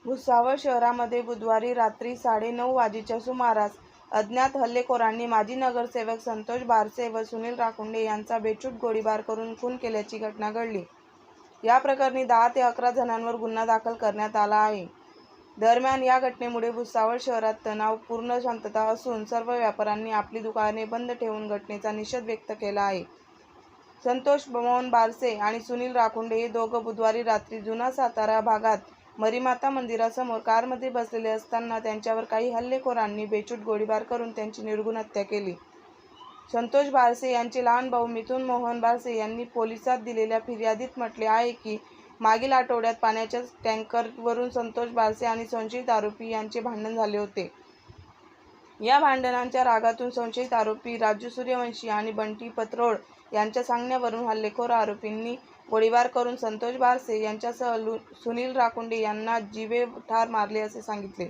भुसावळ शहरामध्ये बुधवारी रात्री 9:30 वाजेच्या सुमारास अज्ञात हल्लेखोरांनी माजी नगरसेवक संतोष बारसे व सुनील राखुंडे यांचा बेछूट गोळीबार करून खून केल्याची घटना घडली. या प्रकरणी 10 ते 11 जणांवर गुन्हा दाखल करण्यात आला आहे. दरम्यान या घटनेमुळे भुसावळ शहरात तणावपूर्ण शांतता असून सर्व व्यापाऱ्यांनी आपली दुकाने बंद ठेवून घटनेचा निषेध व्यक्त केला आहे. संतोष मोहन बारसे आणि सुनील राखुंडे हे दोघं बुधवारी रात्री जुना सातारा भागात मरीमाता मंदिरासमोर कारमध्ये बसलेले असताना त्यांच्यावर काही हल्लेखोरांनी बेछूट गोळीबार करून त्यांची निर्घृण हत्या केली. संतोष बारसे यांचे लहान भाऊ मिथुन मोहन बारसे यांनी पोलिसात दिलेल्या फिर्यादीत म्हटले आहे की मागील आठवड्यात पाण्याच्या टँकरवरून संतोष बारसे आणि संशयित आरोपी यांचे भांडण झाले होते. या भांडणांच्या रागातून संशयित आरोपी राजू सूर्यवंशी आणि बंटी पत्रोळ यांच्या सांगण्यावरून हल्लेखोर आरोपींनी गोळीबार करून संतोष बारसे यांच्यासह सुनील राखुंडे यांना जीवे ठार मारले असे सांगितले.